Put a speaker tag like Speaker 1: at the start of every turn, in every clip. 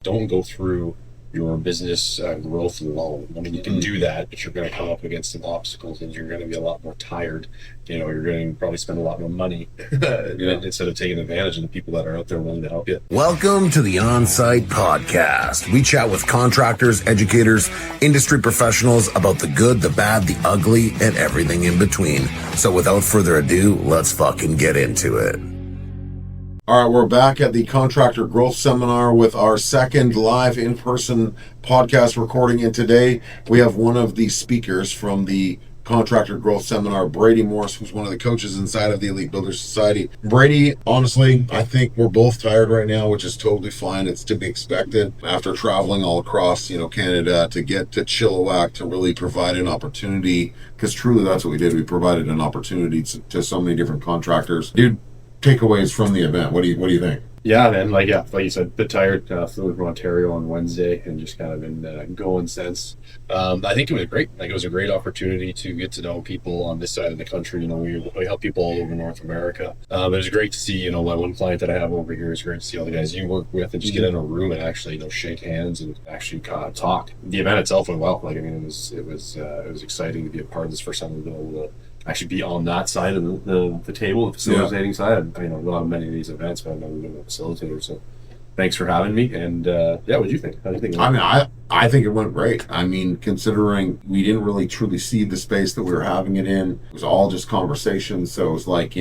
Speaker 1: Don't go through your business growth alone. I mean, you can do that, but you're going to come up against some obstacles and you're going to be a lot more tired. You're going to probably spend a lot more money instead of taking advantage of the people that are out there willing to help you.
Speaker 2: Welcome to the On-Site Podcast. We chat with contractors, educators, industry professionals about the good, the bad, the ugly, and everything in between. So without further ado, let's fucking get into it. All right, we're back at the Contractor Growth Seminar with our second live in-person podcast recording. And today we have one of the speakers from the Contractor Growth Seminar, Brady Morse, who's one of the coaches inside of the Elite Builders Society. Brady, honestly, I think we're both tired right now, which is totally fine. It's to be expected after traveling all across, Canada to get to Chilliwack to really provide an opportunity, because truly that's what we did. We provided an opportunity to so many different contractors. Dude, takeaways from the event. What do you think?
Speaker 1: Yeah, man. Like you said, a bit tired. Flew from Ontario on Wednesday and just kind of been going since. I think it was great. Like, it was a great opportunity to get to know people on this side of the country. We help people all over North America. It was great to see, my one client that I have over here. It's great to see all the guys you work with and just get in a room and actually, shake hands and actually kind of talk. The event itself went well. It was exciting to be a part of this for someone to be able to actually be on that side of the table, the facilitating side. I don't have many of these events, but I've never been a facilitator. So thanks for having me. And what do you think? How do you think?
Speaker 2: I think it went great. Considering we didn't really truly see the space that we were having it in, it was all just conversation. So it was like,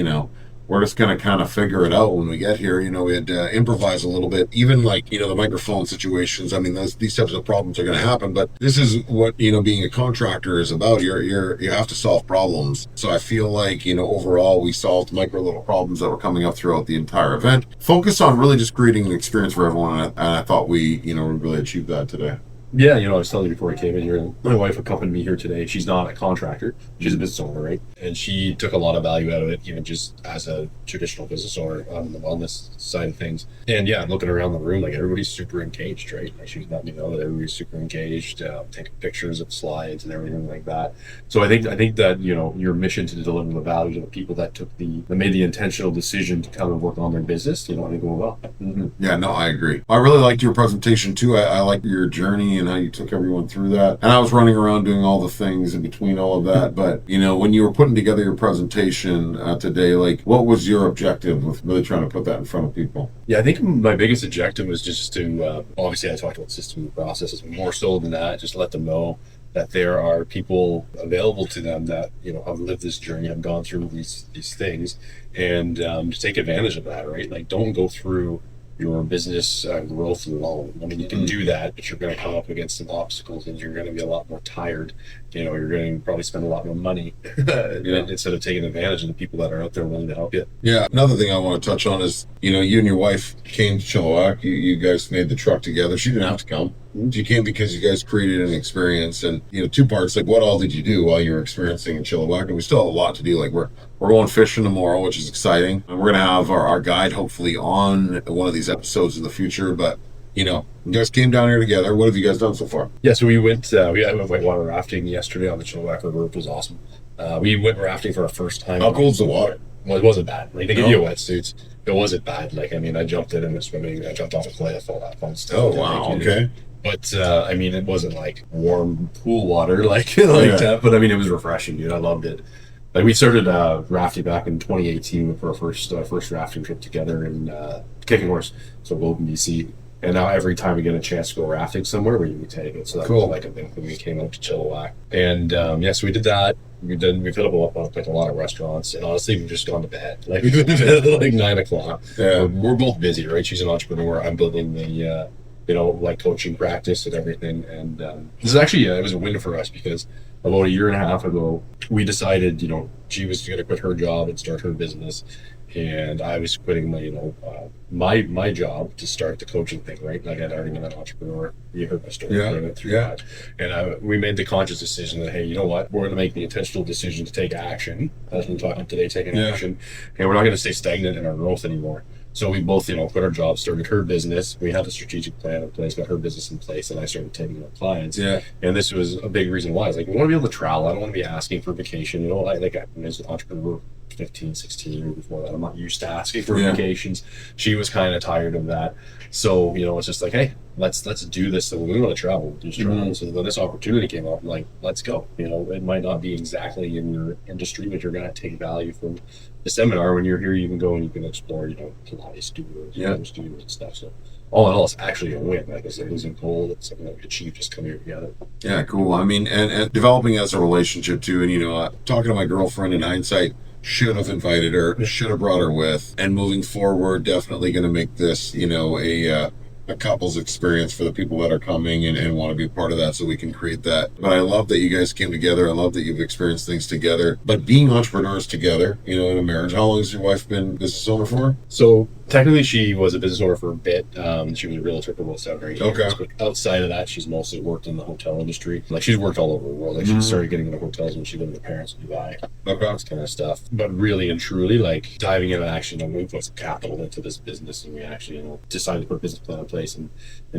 Speaker 2: we're just going to kind of figure it out when we get here. We had to improvise a little bit, even the microphone situations. These types of problems are going to happen, but this is what, being a contractor is about. You have to solve problems. So I feel like, overall we solved micro little problems that were coming up throughout the entire event. Focus on really just creating an experience for everyone. And I thought we really achieved that today.
Speaker 1: Yeah, I was telling you before I came in here, my wife accompanied me here today. She's not a contractor. She's a business owner, right? And she took a lot of value out of it, even just as a traditional business owner on the wellness side of things. And yeah, looking around the room, everybody's super engaged, right? She was letting me know that everybody's super engaged, taking pictures of slides and everything like that. So I think that, your mission to deliver the value to the people that made the intentional decision to come and work on their business, I think went well.
Speaker 2: Mm-hmm. Yeah, no, I agree. I really liked your presentation too. I like your journey and how you took everyone through that. And I was running around doing all the things in between all of that. But, when you were putting together your presentation today, what was your objective with really trying to put that in front of people?
Speaker 1: Yeah, I think my biggest objective was just to, obviously I talked about systems and processes, more so than that, just let them know that there are people available to them that, have lived this journey, have gone through these things, and to take advantage of that, right? Don't go through your business growth alone. You can do that, but you're going to come up against some obstacles and you're going to be a lot more tired. You're going to probably spend a lot more money instead of taking advantage of the people that are out there willing to help you.
Speaker 2: Yeah. Another thing I want to touch on is, you and your wife came to Chilliwack. You guys made the truck together. She didn't have to come. She came because you guys created an experience. And, two parts, what all did you do while you were experiencing in Chilliwack? And we still have a lot to do. We're going fishing tomorrow, which is exciting. And we're going to have our guide hopefully on one of these episodes in the future. But, you guys came down here together. What have you guys done so far?
Speaker 1: Yeah, so we went whitewater rafting yesterday on the Chilliwack River, which was awesome. We went rafting for our first time.
Speaker 2: How cold's the water?
Speaker 1: Well, it wasn't bad. They give you wetsuits. It wasn't bad. I jumped in and was swimming. I jumped off a cliff, all that fun stuff.
Speaker 2: Oh, wow. Okay.
Speaker 1: But, it wasn't warm pool water that. But, it was refreshing, dude. I loved it. We started rafting back in 2018 for our first rafting trip together in Kickoff, so Wilton, BC. And now every time we get a chance to go rafting somewhere, we take it. So that was a thing when we came out to Chilliwack. And so we did that. We filled up a lot of restaurants, and honestly, we've just gone to bed. We went to bed at 9:00.
Speaker 2: Yeah.
Speaker 1: We're both busy, right? She's an entrepreneur. I'm building the coaching practice and everything. And this is actually, it was a win for us because about a year and a half ago, we decided, she was going to quit her job and start her business. And I was quitting my my job to start the coaching thing, right? I had already been an entrepreneur. You heard my story.
Speaker 2: Yeah.
Speaker 1: That. And we made the conscious decision that, hey, you know what? We're going to make the intentional decision to take action. As we're talking today, taking action. And we're not going to stay stagnant in our growth anymore. So we both, quit our jobs, started her business. We had a strategic plan in place, got her business in place, and I started taking on clients.
Speaker 2: Yeah.
Speaker 1: And this was a big reason why. It's we want to be able to travel. I don't want to be asking for vacation. I'm an entrepreneur. 15, 16 years before that. I'm not used to asking for vacations. She was kind of tired of that. So, it's just like, hey, let's do this. So we want to travel, we'll just travel. So when this opportunity came up, I'm like, let's go. It might not be exactly in your industry, but you're going to take value from the seminar. When you're here, you can go and you can explore, Pilates studios, and stuff. So all in all, it's actually a win. Like I said, losing goal, it's something that we achieved just coming here together.
Speaker 2: Yeah, cool. I mean, and developing as a relationship too. And, talking to my girlfriend in hindsight, should have invited her, should have brought her with. And moving forward, definitely going to make this, a couple's experience for the people that are coming and want to be part of that, so we can create that. But I love that you guys came together. I love that you've experienced things together. But being entrepreneurs together, in a marriage, how long has your wife been business owner for?
Speaker 1: So technically she was a business owner for a bit. She was a realtor for about 7 or 8 years. But outside of that, she's mostly worked in the hotel industry. Like, she's worked all over the world. Like, she started getting into hotels when she lived with her parents in Dubai. That kind of stuff. But really and truly, like, diving into action, and we put some capital into this business, and we actually, decided to put a business plan in place and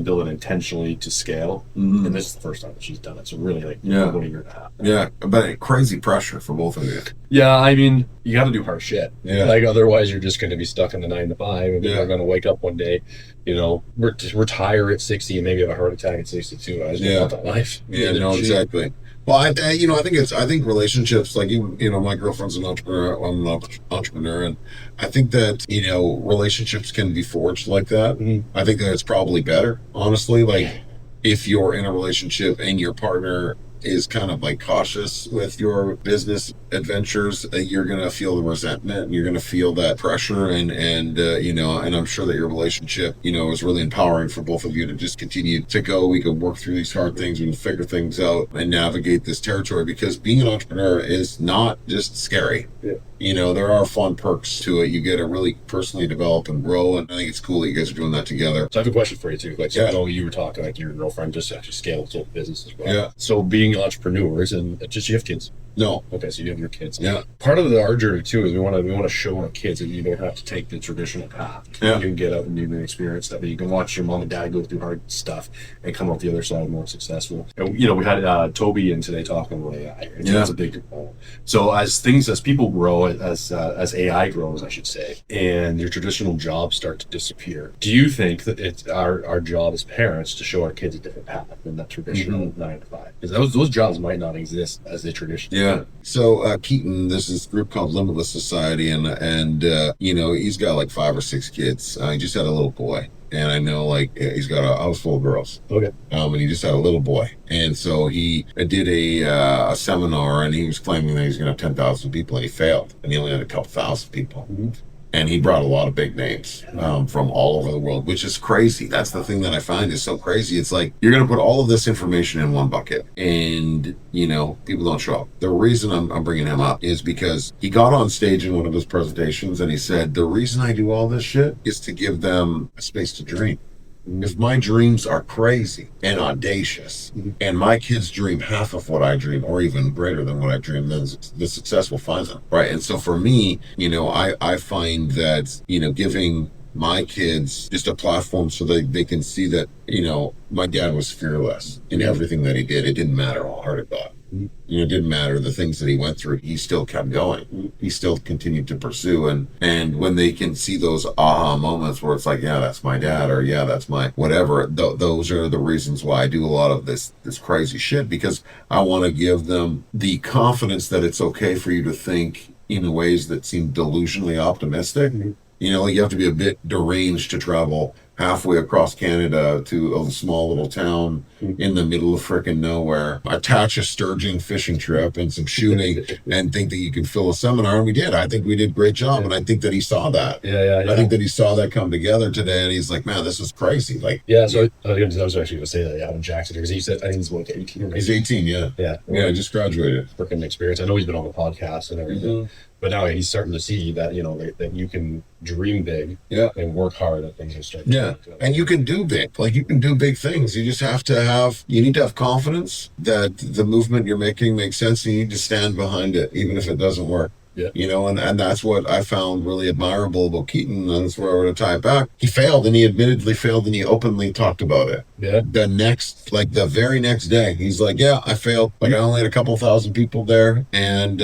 Speaker 1: build it intentionally to scale. And this is the first time that she's done it. So really, like, about a year and a half.
Speaker 2: Yeah, but crazy pressure for both of you.
Speaker 1: Yeah, I mean, you got to do hard shit. Yeah. Like, otherwise you're just going to be stuck in the 9 to 5. And you're going to wake up one day, retire at 60 and maybe have a heart attack at 62. I just want that life.
Speaker 2: Yeah, no, exactly. Well, I think relationships, like, my girlfriend's an entrepreneur, I'm an entrepreneur, and I think that, relationships can be forged like that. I think that it's probably better, honestly, like, if you're in a relationship and your partner is kind of like cautious with your business adventures, you're going to feel the resentment, and you're going to feel that pressure, and I'm sure that your relationship, is really empowering for both of you to just continue to go. We can work through these hard things, we can figure things out and navigate this territory, because being an entrepreneur is not just scary. There are fun perks to it. You get to really personally develop and grow, and I think it's cool that you guys are doing that together.
Speaker 1: So I have a question for you too. Like, so I know you were talking, like, your girlfriend just actually scaled its own business as well. Yeah. So being entrepreneurs, and just, you have kids?
Speaker 2: No.
Speaker 1: Okay, so you have your kids.
Speaker 2: Yeah.
Speaker 1: Part of our journey too is we want to show our kids that you don't have to take the traditional path. Yeah. You can get out and you can experience that. But you can watch your mom and dad go through hard stuff and come out the other side more successful. And we had Toby in today talking about AI. That's a big component. So as people grow, as AI grows, I should say, and your traditional jobs start to disappear, do you think that it's our job as parents to show our kids a different path than that traditional 9 to 5? Because those jobs might not exist as they traditionally.
Speaker 2: Yeah. So Keaton, there's this group called Limitless Society, and he's got like 5 or 6 kids. He just had a little boy, and I know, like, he's got a house full of girls. Okay. And he just had a little boy, and so he did a seminar, and he was claiming that he's going to have 10,000 people, and he failed, and he only had a couple thousand people. And he brought a lot of big names from all over the world, which is crazy. That's the thing that I find is so crazy. It's like, you're going to put all of this information in one bucket, and, people don't show up. The reason I'm bringing him up is because he got on stage in one of his presentations, and he said, the reason I do all this shit is to give them a space to dream. If my dreams are crazy and audacious, and my kids dream half of what I dream, or even greater than what I dream, then the success will find them, right? And so for me, I find that, giving my kids just a platform so they can see that, my dad was fearless in everything that he did. It didn't matter how hard it got. It didn't matter the things that he went through. He still kept going. He still continued to pursue. And when they can see those aha moments where it's like, yeah, that's my dad, or yeah, that's my whatever, those are the reasons why I do a lot of this crazy shit, because I want to give them the confidence that it's okay for you to think in ways that seem delusionally optimistic. You have to be a bit deranged to travel halfway across Canada to a small little town in the middle of frickin' nowhere, attach a sturgeon fishing trip and some shooting, and think that you can fill a seminar. And we did. I think we did a great job. And I think that he saw that. I think that he saw that come together today, and he's like, man, this is crazy. Like,
Speaker 1: so I was actually going to say that, Adam Jackson, because he said, I think he's what, 18 or 19?
Speaker 2: He's 18, yeah. I just graduated.
Speaker 1: Freaking experience. I know he's been on the podcast and everything. But now he's starting to see that, that you can dream big and work hard at things and start.
Speaker 2: And you can do big. Like, you can do big things. You just have to you need to have confidence that the movement you're making makes sense, and you need to stand behind it, even if it doesn't work.
Speaker 1: Yeah.
Speaker 2: And that's what I found really admirable about Keaton, and that's where I want to tie it back. He failed, and he admittedly failed, and he openly talked about it.
Speaker 1: Yeah.
Speaker 2: The very next day, he's like, yeah, I failed. Like, I only had a couple thousand people there, and,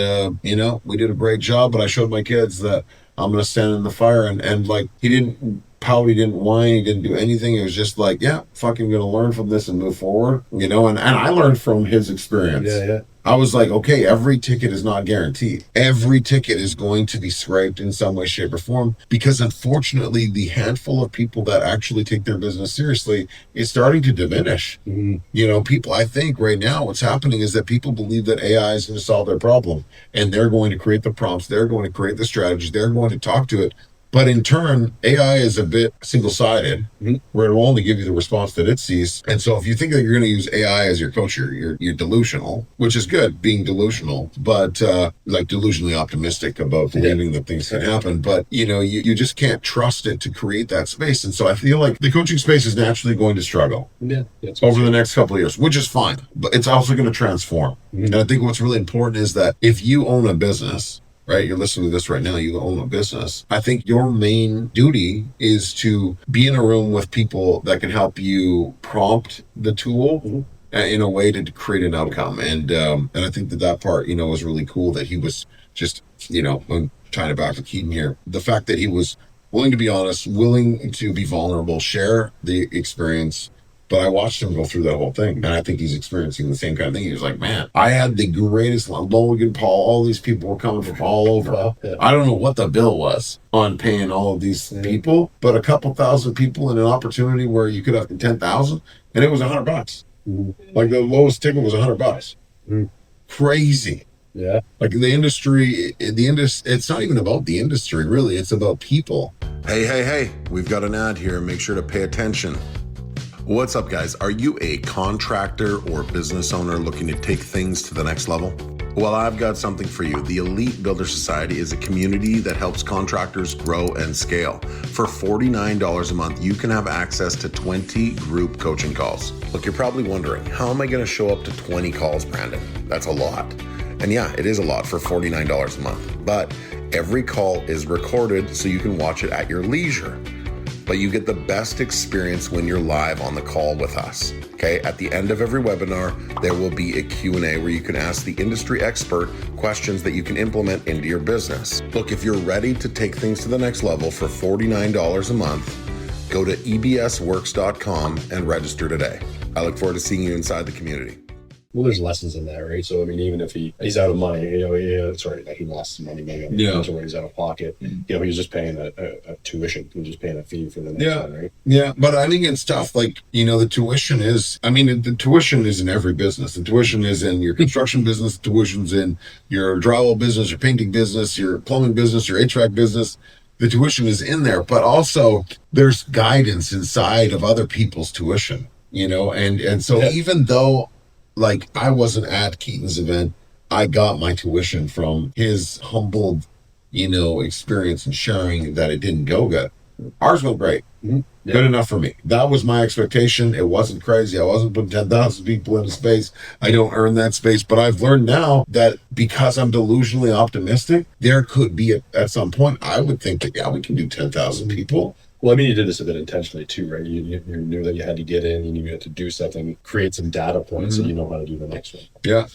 Speaker 2: we did a great job, but I showed my kids that I'm going to stand in the fire, and like, he didn't pout, he didn't whine, he didn't do anything. It was just like, yeah, fucking gonna learn from this and move forward, and I learned from his experience.
Speaker 1: Yeah.
Speaker 2: I was like, okay, every ticket is not guaranteed. Every ticket is going to be scraped in some way, shape, or form, because unfortunately, the handful of people that actually take their business seriously is starting to diminish. People, I think right now what's happening is that people believe that AI is going to solve their problem, and they're going to create the prompts, they're going to create the strategies, they're going to talk to it. But in turn, AI is a bit single-sided, where it will only give you the response that it sees. And so if you think that you're going to use AI as your coach, you're delusional, which is good, being delusional, but like delusionally optimistic about believing that things can happen. But, you just can't trust it to create that space. And so I feel like the coaching space is naturally going to struggle over the next couple of years, which is fine. But it's also going to transform. And I think what's really important is that if you own a business, right, you're listening to this right now, you own a business, I think your main duty is to be in a room with people that can help you prompt the tool in a way to create an outcome. And I think that part, was really cool, that he was just, I'm tying it back to Keaton here, the fact that he was willing to be honest, willing to be vulnerable, share the experience. But I watched him go through that whole thing, and I think he's experiencing the same kind of thing. He was like, man, I had the greatest Logan Paul, all these people were coming from all over.
Speaker 1: Wow. Yeah.
Speaker 2: I don't know what the bill was on paying all of these people, but a couple thousand people in an opportunity where you could have 10,000, and it was $100. Like the lowest ticket was $100. Crazy.
Speaker 1: Yeah.
Speaker 2: Like the industry, it's not even about the industry, really. It's about people. Hey, we've got an ad here. Make sure to pay attention. What's up, guys? Are you a contractor or business owner looking to take things to the next level? Well, I've got something for you. The Elite Builder Society is a community that helps contractors grow and scale. For $49 a month, you can have access to 20 group coaching calls. Look, you're probably wondering, how am I going to show up to 20 calls, Brandon? That's a lot. And yeah, it is a lot for $49 a month. But every call is recorded so you can watch it at your leisure. But you get the best experience when you're live on the call with us. Okay, at the end of every webinar, there will be a Q&A where you can ask the industry expert questions that you can implement into your business. Look, if you're ready to take things to the next level for $49 a month, go to ebsworks.com and register today. I look forward to seeing you inside the community.
Speaker 1: Well, there's lessons in that, right? So, I mean, even if he's out of money, he lost some money, maybe where he's out of pocket. He was just paying a tuition. He was just paying a fee for the next one, right?
Speaker 2: Yeah, but I think it's tough. Like, the tuition is, the tuition is in every business. The tuition is in your construction business. The tuition's in your drywall business, your painting business, your plumbing business, your HVAC business. The tuition is in there, but also there's guidance inside of other people's tuition, and so even though, like, I wasn't at Keaton's event, I got my tuition from his humbled, experience and sharing that it didn't go good. Ours went great. Good enough for me. That was my expectation. It wasn't crazy. I wasn't putting 10,000 people into space. I don't earn that space. But I've learned now that because I'm delusionally optimistic, there could be, at some point, I would think that, we can do 10,000 people.
Speaker 1: Well, you did this a bit intentionally too, right? You knew that you had to get in, you had to do something, create some data points, so you know how to do the next one.
Speaker 2: Yeah.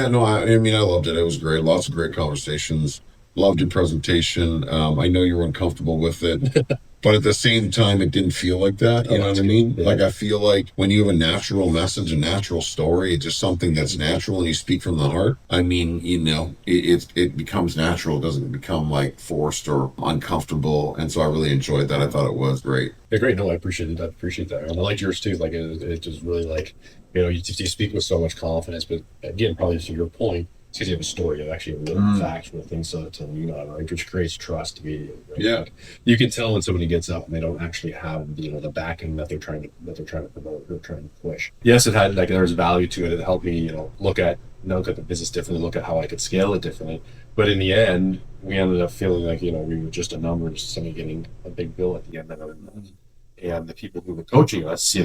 Speaker 2: No, I loved it. It was great. Lots of great conversations. Loved your presentation. I know you were uncomfortable with it, but at the same time, it didn't feel like that. You know what I mean? Yeah. Like, I feel like when you have a natural message, a natural story, it's just something that's natural and you speak from the heart. It becomes natural. It doesn't become like forced or uncomfortable. And so I really enjoyed that. I thought it was great.
Speaker 1: Yeah, great. No, I appreciate it. I appreciate that. And I liked yours too. Like, it just really, like, you speak with so much confidence, but again, probably to your point, it's because you have a story of actually real facts, real things to lean on, right? Which creates trust immediately. Right? Yeah, like, you can tell when somebody gets up and they don't actually have the backing that they're trying to promote, they're trying to push. Yes, it had, like, there was value to it. It helped me, look at the business differently, look at how I could scale it differently. But in the end, we ended up feeling like we were just a number, just somebody getting a big bill at the end of it. And the people who were coaching us,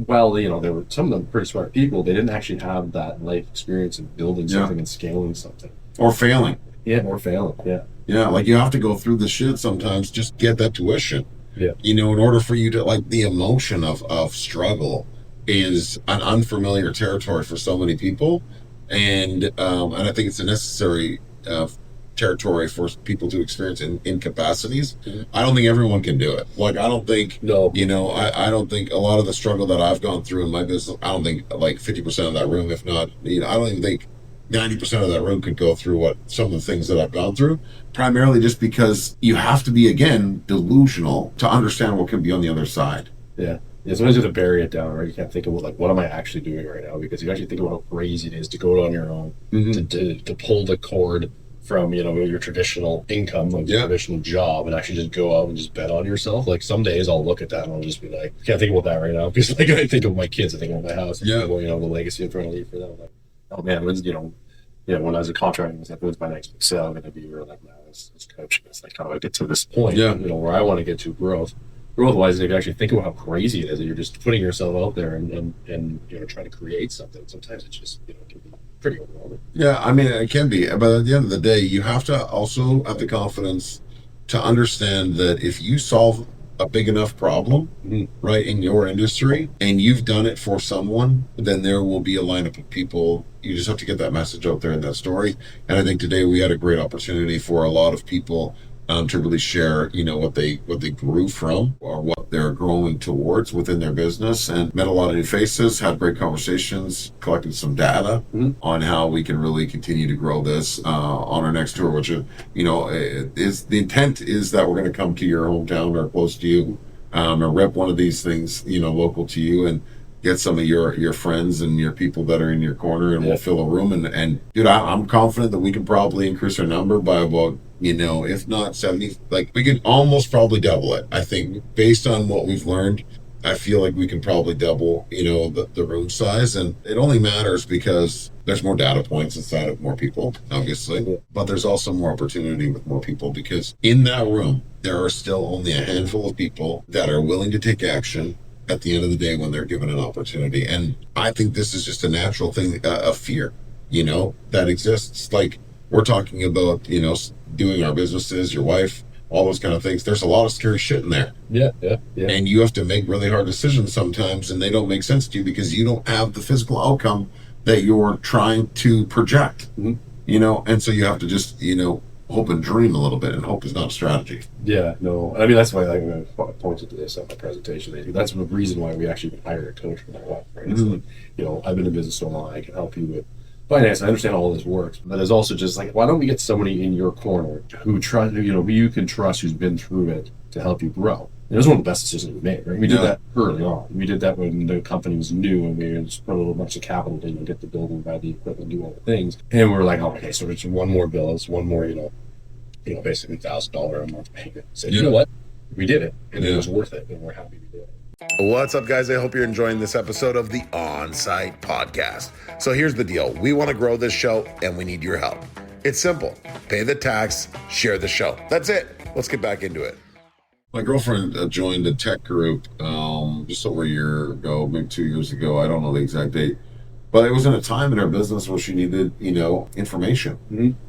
Speaker 1: well, they were, some of them pretty smart people. They didn't actually have that life experience of building something and scaling something.
Speaker 2: Or failing.
Speaker 1: Yeah, or failing. Yeah.
Speaker 2: Yeah, like you have to go through the shit sometimes just get that tuition.
Speaker 1: Yeah.
Speaker 2: In order for you to, like, the emotion of struggle is an unfamiliar territory for so many people, and I think it's a necessary territory for people to experience in capacities.
Speaker 1: Mm-hmm.
Speaker 2: I don't think everyone can do it. Like, I don't think,
Speaker 1: No.
Speaker 2: I don't think a lot of the struggle that I've gone through in my business, I don't think like 50% of that room, if not, I don't even think 90% of that room could go through what some of the things that I've gone through, primarily just because you have to be, again, delusional to understand what can be on the other side.
Speaker 1: Yeah. Yeah, sometimes you have to bury it down, right? You can't think about, like, what am I actually doing right now? Because you actually think about how crazy it is to go it on your own, to pull the cord from, your traditional income, like your traditional job, and actually just go out and just bet on yourself. Like, some days I'll look at that and I'll just be like, can't think about that right now. Because, like, I think of my kids, I think of my house, I think about, the legacy I'm trying to leave for them. Like, oh man, when's, when I was a contractor, I was like, when's my next big sale going to be? We're like, man, it's coaching. It's like, how do I get to this point? Where I want to get to growth-wise, if you actually think about how crazy it is that you're just putting yourself out there and trying to create something. Sometimes it's just, can be pretty overwhelming.
Speaker 2: Yeah, I mean, it can be. But at the end of the day, you have to also have the confidence to understand that if you solve a big enough problem, right, in your industry, and you've done it for someone, then there will be a lineup of people. You just have to get that message out there in that story. And I think today we had a great opportunity for a lot of people to really share, what they grew from or what they're growing towards within their business, and met a lot of new faces, had great conversations, collected some data on how we can really continue to grow this on our next tour, which is the intent is that we're going to come to your hometown or close to you, and rep one of these things, local to you, and get some of your friends and your people that are in your corner, and we'll fill a room. And dude, I'm confident that we can probably increase our number by about, if not 70, like we could almost probably double it. I think based on what we've learned, I feel like we can probably double, the room size. And it only matters because there's more data points inside of more people, obviously, but there's also more opportunity with more people, because in that room, there are still only a handful of people that are willing to take action at the end of the day when they're given an opportunity. And I think this is just a natural thing, a fear, that exists. Like, we're talking about, doing our businesses, your wife, all those kind of things. There's a lot of scary shit in there.
Speaker 1: Yeah.
Speaker 2: And you have to make really hard decisions sometimes, and they don't make sense to you because you don't have the physical outcome that you're trying to project, and so you have to just, hope and dream a little bit, and hope is not a strategy.
Speaker 1: Yeah, no. I mean, that's why I pointed to this at my presentation. That's the reason why we actually hired a coach for my wife, right? It's like, I've been in business so long, I can help you with finance. I understand how all this works, but it's also just like, why don't we get somebody in your corner who who you can trust, who's been through it, to help you grow? And it was one of the best decisions we made, right? We did that early on. We did that when the company was new, and we just put a little bunch of capital to get the building, buy the equipment, do all the things. And we were like, oh, okay, so it's one more bill, it's one more, basically $1,000 a month payment. So you know what? We did it, and it was worth it, and we're happy we did it.
Speaker 2: What's up, guys? I hope you're enjoying this episode of the On-Site Podcast. So here's the deal. We want to grow this show, and we need your help. It's simple. Pay the tax, share the show. That's it. Let's get back into it. My girlfriend joined a tech group just over a year ago, maybe 2 years ago. I don't know the exact date. But it was in a time in her business where she needed, information.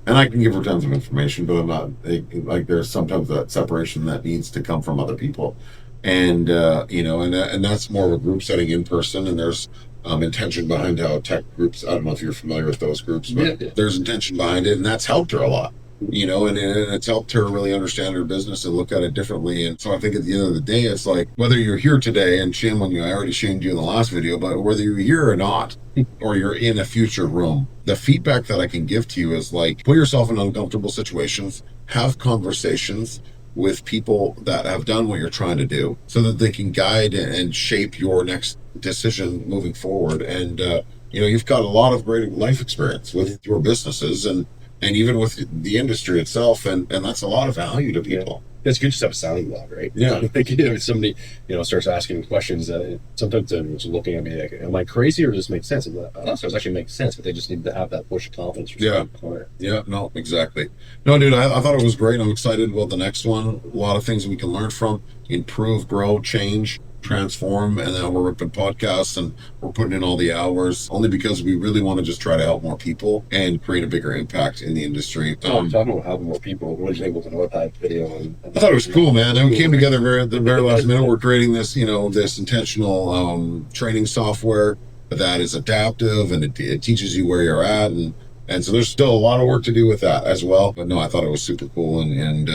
Speaker 2: And I can give her tons of information, but I'm not, like, there's sometimes that separation that needs to come from other people. And, and that's more of a group setting in person. And there's intention behind how tech groups, I don't know if you're familiar with those groups, but there's intention behind it. And that's helped her a lot. And it's helped her really understand her business and look at it differently. And so I think at the end of the day, it's like, whether you're here today, and shame on you, I already shamed you in the last video, but whether you're here or not, or you're in a future room, the feedback that I can give to you is like, put yourself in uncomfortable situations, have conversations with people that have done what you're trying to do, so that they can guide and shape your next decision moving forward. And, you've got a lot of great life experience with your businesses, and even with the industry itself, and that's a lot of value to people.
Speaker 1: It's good to have a sounding block, right?
Speaker 2: Yeah.
Speaker 1: Like, if somebody, starts asking questions, sometimes they're just looking at me like, am I crazy, or does this make sense? And it actually makes sense, but they just need to have that push of confidence.
Speaker 2: Yeah, no, exactly. No, dude, I thought it was great. I'm excited about the next one. A lot of things we can learn from, improve, grow, change, transform, and now we're ripping podcasts and we're putting in all the hours only because we really want to just try to help more people and create a bigger impact in the industry.
Speaker 1: Talking about helping more people, what was able to know that video?
Speaker 2: I thought it was cool, man. And we came together at the very last minute. We're creating this, this intentional training software that is adaptive, and it teaches you where you're at, and so there's still a lot of work to do with that as well. But no, I thought it was super cool, and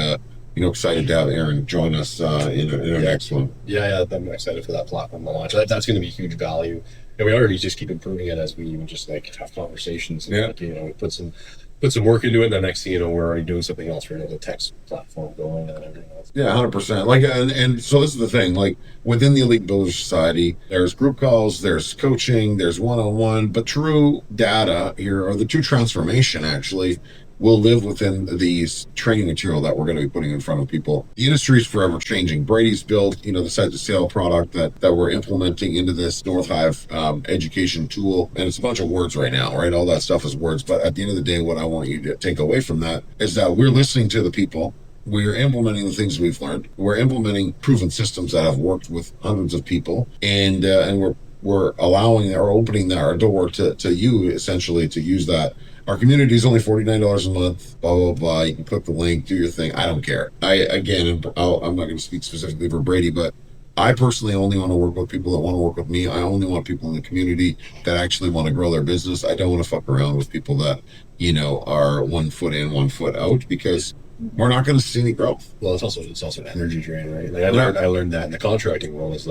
Speaker 2: excited to have Aaron join us in our next one.
Speaker 1: Yeah, I'm excited for that platform to launch. That's going to be huge value. And we already just keep improving it as we even just have conversations. And, we put some work into it, and the next thing you know, we're already doing something else for the text platform going and everything else.
Speaker 2: Yeah, 100%. And so this is the thing, within the Elite Builders Society, there's group calls, there's coaching, there's one-on-one, but true data here, or the true transformation actually, will live within these training material that we're going to be putting in front of people. The industry is forever changing. Brady's built, the site to sale product that we're implementing into this North Hive education tool. And it's a bunch of words right now, right? All that stuff is words. But at the end of the day, what I want you to take away from that is that we're listening to the people. We're implementing the things we've learned. We're implementing proven systems that have worked with hundreds of people. And we're allowing or opening our door to you essentially to use that. Our community is only $49 a month, blah, blah, blah. You can click the link, do your thing. I don't care. I'm not going to speak specifically for Brady, but I personally only want to work with people that want to work with me. I only want people in the community that actually want to grow their business. I don't want to fuck around with people that, are 1 foot in, 1 foot out, because we're not going to see any growth.
Speaker 1: Well, it's also an energy drain, right? I learned that in the contracting world is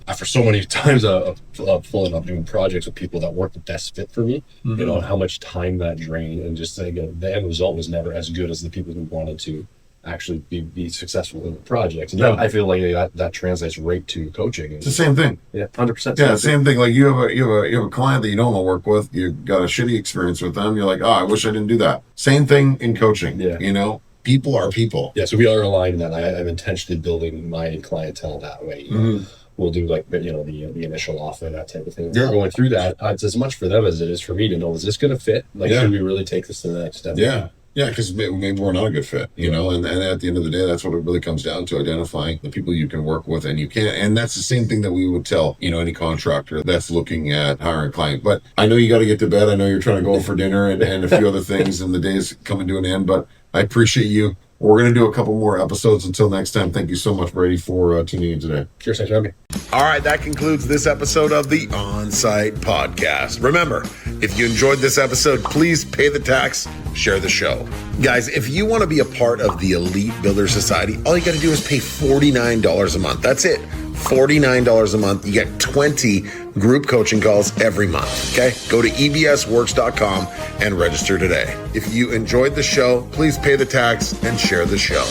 Speaker 1: after so many times of pulling up doing projects with people that weren't the best fit for me, how much time that drained, and just the end result was never as good as the people who wanted to actually be successful in the project. And I feel like that translates right to coaching.
Speaker 2: It's the same thing.
Speaker 1: Yeah, 100%.
Speaker 2: Yeah, same thing. Like you have a client that you don't want to work with. You got a shitty experience with them. You're like, I wish I didn't do that. Same thing in coaching.
Speaker 1: Yeah.
Speaker 2: People are people.
Speaker 1: Yeah, so we are aligned in that. I'm intentionally building my clientele that way. We'll do the initial offer, that type of thing.
Speaker 2: Yeah.
Speaker 1: Going through that, it's as much for them as it is for me to know, is this going to fit? Should we really take this to the next step?
Speaker 2: Yeah. Yeah, because maybe we're not a good fit, and at the end of the day, that's what it really comes down to, identifying the people you can work with and you can't. And that's the same thing that we would tell, any contractor that's looking at hiring a client. But I know you got to get to bed. I know you're trying to go for dinner and a few other things, and the day's coming to an end, but I appreciate you. We're going to do a couple more episodes. Until next time, thank you so much, Brady, for tuning in today.
Speaker 1: Cheers, thanks for having me.
Speaker 2: All right, that concludes this episode of the On-Site Podcast. Remember, if you enjoyed this episode, please pay the tax, share the show. Guys, if you want to be a part of the Elite Builder Society, all you got to do is pay $49 a month. That's it. $49 a month. You get 20 group coaching calls every month. Okay? Go to ebsworks.com and register today. If you enjoyed the show, please pay the tax and share the show.